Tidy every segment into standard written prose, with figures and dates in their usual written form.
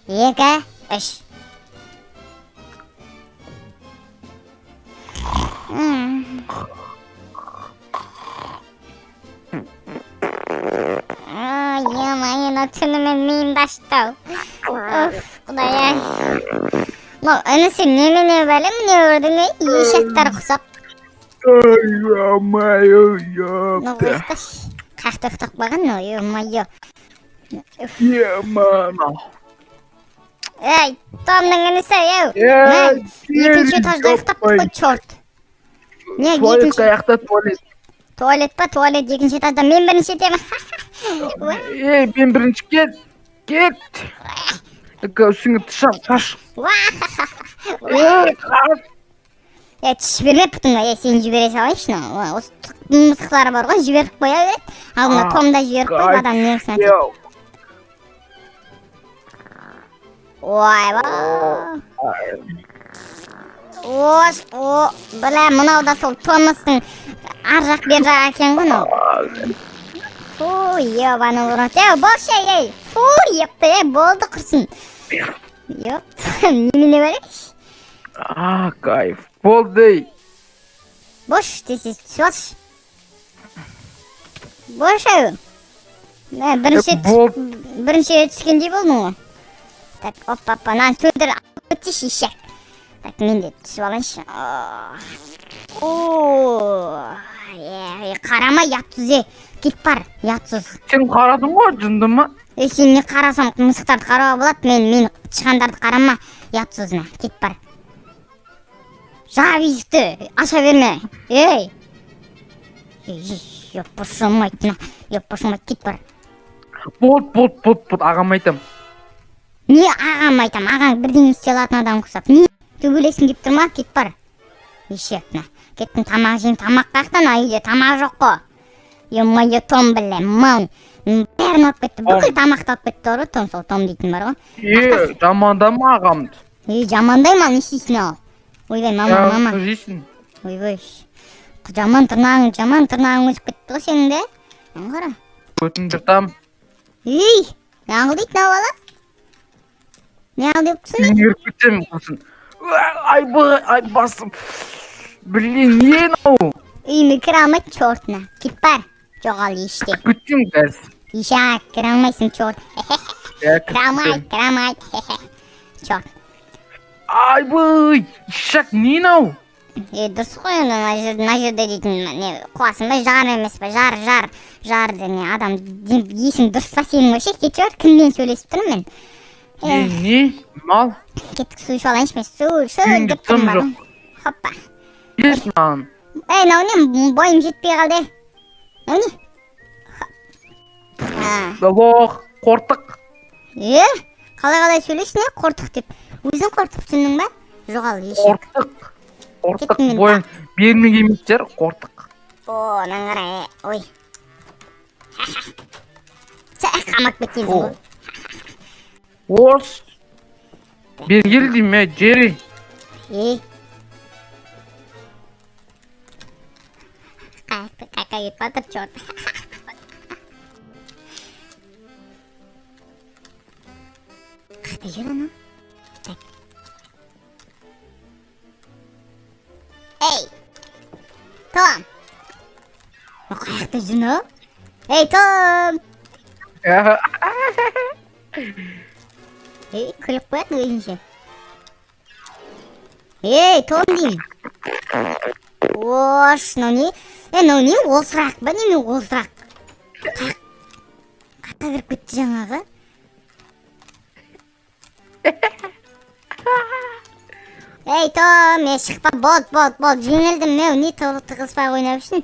2, 3. Yemeğine tünümün miyim taştı. Of Құдай-ай. Мынау інісі немене бәлем не көрдің ей? Ешектер құсап. Ой-ё-моё, ёпта. Қақты ұқтық баған, ой-ё-моё. Е-мама. Ей, Томның інісі, еу. Екінші этажда ұйықтап қой, чорт. Туалет қаяқта туалет. Туалет па, туалет екінші этажда. Мен бірінші етемін. Ей, мен бірінші кет. Үсіңі тышам, таш. Тіш бермеп бұтың ба, сен жібере салайыншы. Осы мысықтары бар ғой, жіберіп қоя береді. Ал мына Томда жіберіп қойып, адам не қысына тек. Ойба. Білә, мынау да сол Томыстың ар жақ бер жақ екен ғой. Фу, ебаны ұрат. Болшы, ей. Фу, епті, болды құрсын. Епті, немене бәрекш? Кайф. Болды. Бош, тесіз түсіп алшы. Бош, әу. Бірінші түскендей болдың ғой. Так, опа-опа, нан сөндір өтсеш ешек. Так, мен де түсіп алайыншы. Қарама, ятсыз, кет бар, ятсыз. Сен қарадың ғой, жынды ма? Сен не қарасам, мысықтарды қарауға болады, мен шығандарды қарама, ятсызына, кет бар. Жа бейсікті, аша берме. Ей! Еппошылмайды, кет бар. Болды, ағам айтам. Не ағам айтам, ағаң бірден істей алатын адам құсап. Не төбелесін кеп тұрма, кет бар. Ешекна, кеттің тамақ жейін, тамақ қақтан, үйде тамақ жоқ қо. Емайы Том білі, мау. Бәрін алып кетті, бүкіл тамақты алып кетті оры, Том сол Том дейтін бар ғой. Жамандама ағамды. Жамандай ма, не істейсін ал? Ойбай, мама. Ойбай, жаман тұрнағың өсіп кетті ғой сенің де. Қара. Көтін жыртам. Ей, нағыл дейді, нау бала? Не ал деп күсін? Үйгеріп кетсем құсын. Ай басым. Блин, не нау? Үйіме кіре алмайды чортына. Кет бар. Жоғал еште. Күттім кәз. Ешек, кіре алмайсың чорт. Кіре алмайды. Чорт. Айбай, ешек не нау? Дұрыс қой, мына жерде дейтін қуасың ба, жар емес па, жар дене адам есің дұрыс па сенің өше, кет жор, кіммен сөйлесіп тұрмын мен? Не? Мал? Кеттік су ішу алайыншы мен, су деп тұрмын ба? Хоппа. Ес маған. Нау не, бойым жетпей қалды. Нау не? Лох, қортық. Қалай сөйлесін қортық деп. Өзің қортық түсіндің ба? Жоғал ешек. Қортық бойын бермеге емес жер, қортық. Нан қарай, ой. Қамақ беттенсің ғой. Ос. Бергел дейм, жері. Қайқа кет батыр, чорт. Қайта жүр ана? Ей, Том! Қаяқта жүр. Ей, Том! Күліп қояды өзінше. Ей, Том дейм. Ош, мынау не? Мынау не? Ол сұрақ ба? Неме ол сұрақ? Қайта кіріп кетті жаңағы. Ей, Том, шықпа, болды, жеңілдім, не тығыспай ойнап үшін?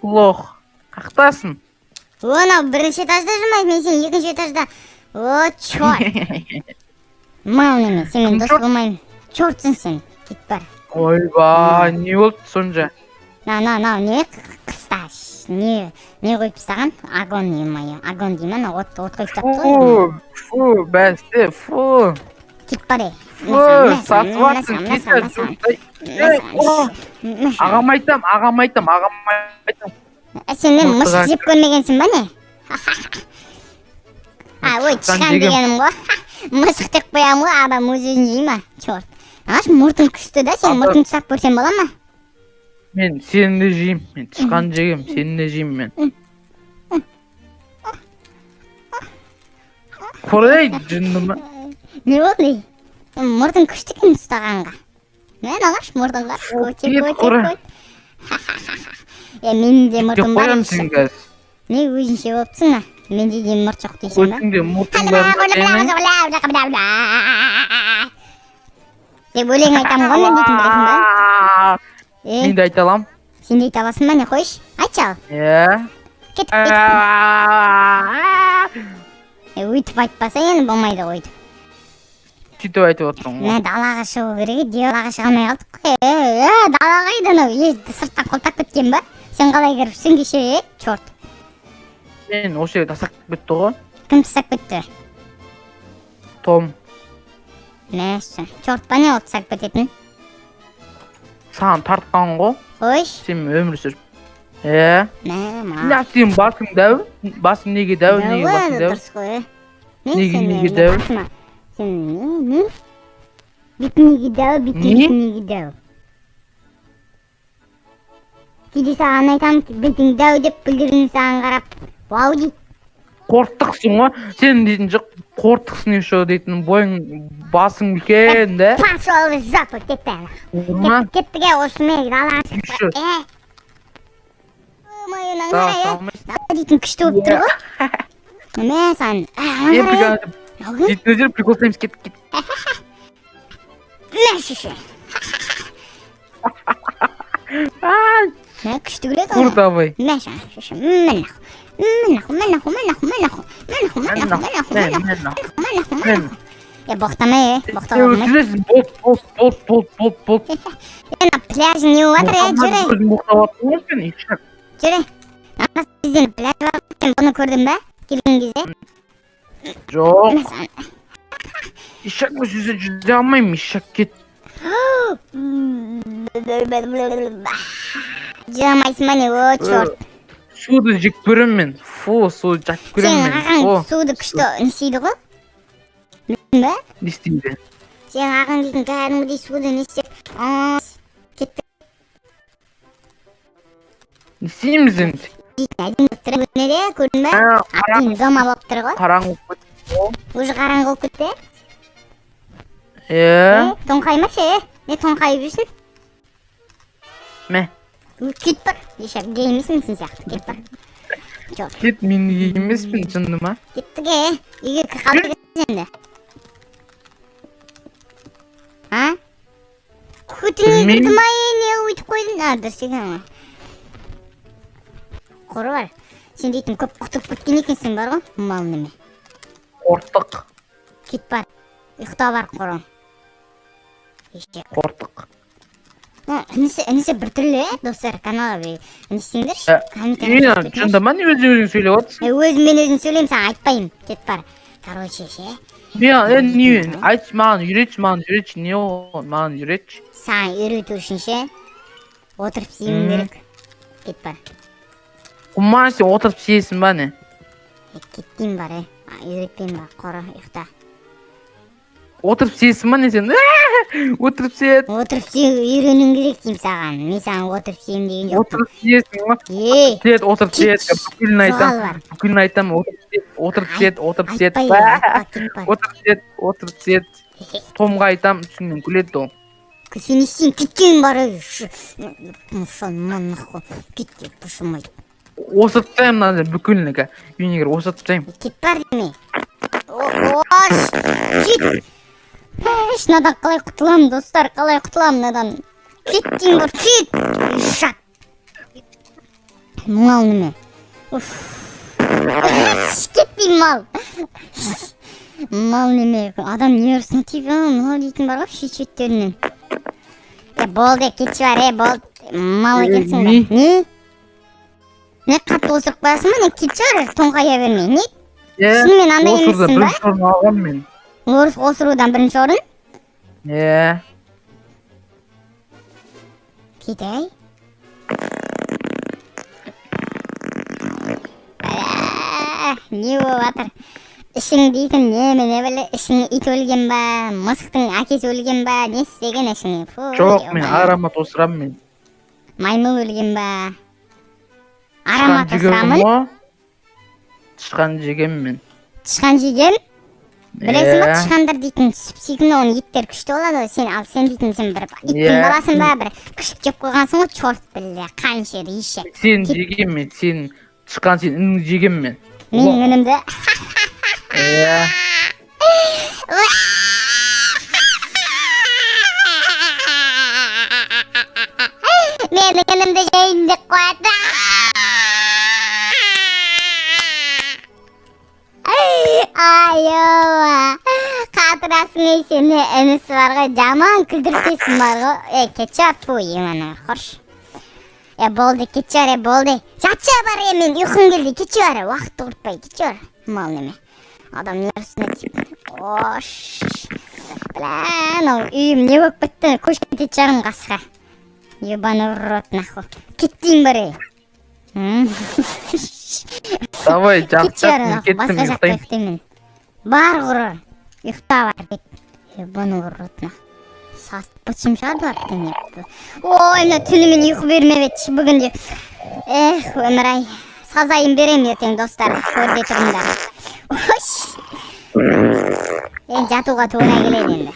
Лох, қақтасың? Онау бірінші этажда жүрмайды, мен сен екінші этажда. Чорт. Мал неме, сен мен дос болмайын. Чортсың сен, кет бар. Ойба, не болды сонша? Нау, не қысташ, не қойып тастаған? Агон емайы, агон деймін, от қойып тапты. Фу, бәсте, фу. Кет бар, сатып атсың, Ағам айтам. Сен мен мұшық жеп көрмегенсің ба не? ой тышқан дегенім ғой мысық деп қоямын ғой адам өз өзін жей ма черт аш мұртың күшті да сен мұртыңды ұстап көрсем бола ма мен сені де жеймін мен тышқан жегем сені де жеймін мен көрей жындыма не болды мұртың күшті екен ұстағанға мен алаш мұртың қаршы өте менің де мұртым бар қоямын сен қазір не өзінше болыпсың ба менде де мұрт жоқ дейсің ба көтіңде мұртың бар деп өлең айтамын ғой мен дейтін білесің ба мен де айта аламын сен де айта аласың ба не қойшы айтшы ал иә кетіп өйтіп айтпаса енді болмайды ғой өйтіп сөйтіп айтып отырсың ғой мә далаға шығу керек еді далаға шыға алмай қалдық қой далаға қайда анау сырттан құлтап кеткен ба сен қалай кіріпсің кеше черт мен осы жерге тастап кетті ғой кім тастап кетті том мәссі черт па не ол тастап кететін саған тартқан ғой қойшы сен өмір сүріп иә мә сенің басың дәу басың неге дәу неге басың дәу дұрыс қой неге дәу сен не бетің неге дәу бетің неге дәу кейде саған айтамын бетің дәу деп білдірген саған қарап вау дейді қорықтықсың ғой сен дейтін жоқ қорықтықсың еще дейтін бойың басың үлкен да пошел в жопу кеттік кеттік осымен далаға еще дейтін күшті болып тұр ғой мә саған дейтін өздері прикол ұстаймыз кеттік мә күшті күледі кур давай мә боқтамай боқтауға болмайды болт пляжың не болып жатыр жүре жүре бізден пляж бар сен бұны көрдің ба келген кезде жоқ ешак сөзі жүзе алмаймын ешак кет жүре алмайсың ба не о черт суды жек көремін мен фу суды жек көремін сен ағаң суды күшті не істейді ғой білдің ба не істейді сен ағаң дейтін кәдімгідей суды не істеп кетті не істейміз енді әдемі болып тұр өтіне де көрдің ба әдемі дома болып тұр ғой қараңғы болып кетті ғой уже қараңғы болып кетті иә тоңқаймашы не тоңқайып жүрсің мә кет бар ешак гей емессің сен сияқты кет бар жоқ кет мен неге емеспін жынды ма кеттік үйге қалып кетесің енді көтіңе кірді ма не өйтіп қойдың дұрыс екен ғой қоры бар сен дейтін көп құтырып кеткен екенсің бар ғой мал неме қорықтық кет бар ұйықтап бар қорың ешек қорықтық інісі біртүрлі достар каналға не істеңдерші жында ма не өзің сөйлеп отырсың өзіммен өзім сөйлеймін саған айтпаймын кет бар короче ше мен не айтшы маған үйретші не ол маған үйретші саған үйрету үшін ше отырып істеуің керек кет бар құман сен отырып істейсің ба не кеттейін бар үйретпеймін бар қора ұйықта отырып істейсің ба не сен отырып істет отырып үйренуің керек деймін саған мен саған отырып істеймін деген жоқпын отырып істейсің ба істет отырып істет бүкілін айтамын отырып істет отырып істет томға айтамын түсінен күледі ол сен істейін кеткен бар кетке пошымайды осырып тастаймын мына бүкілінікі үйіне кіріп осырып тастаймын кет бар деме кет мынадан қалай құтыламын достар қалай құтыламын мынадан кет деймін бар кет жат мал неме кет деймін мал неме адам не ұрысына тиіп мынау дейтін бар ғой шет-шеттерінен болды кетші бар болды мал екенсің ба не қатты осырып қоясың ба не кетші бар тоңқая бермей не шынымен андай емессің ба бірінші орын алғанмын мен осырудан бірінші орын иә кетей не болып жатыр Ишиң дейтін немене біле, ишиң ит өлген ба, мысықтың әкесі өлген ба, не істеген ишиң? Жоқ, мен аромат осырам мен. Маймыл өлген ба? Тышқан Аромат жеген осырамын? мо? Тышқан жеген мен. Тышқан жеген? Білесің ба, Иә. тышқандар дейтін сүп-сүйкімді, оның иттер күшті болады, сен дейтін сен бір иттің Иә. баласын ба, бір күшіп жеп қойғансың ғой, чорт біле, қаншер, ешек. Сен жеген мен, сен тышқан сен ініңді жеген мен. Менің інімді. Иә. Менің інімді жейін деп қояды. Айова, қатырасың ей сені, інісі бар ғой, жаман күлдіртесің бар ғой. Кетші, фу, емені, қорш. Болды, кетші, болды. Жатшы бар, мен ұйқым келді, кетші бар, уақытты құртпай, кетші бар. Мал неме, адам не үстіне тиіп. Ош, білән, ол үйім не болып бітті, көш кетет жарым қасқа. Ебаный в рот, нахуй. Кеттейін бар, Давай, жақсат, мен кеттім, басқа жаққа ұйықтайын. ұйықтаймын. Бар құры, ұйықта бар, бет. Ебаный в рот, нахуй. Сасып бұтшым шығарды бар, түнепті. Ой, мына түнімен ұйқы бермеп етші бүгінде. Өмір-ай, сазайын берем ертең, достар, көрде тұрыңдар. Ош! Жатуға тура келеді енді.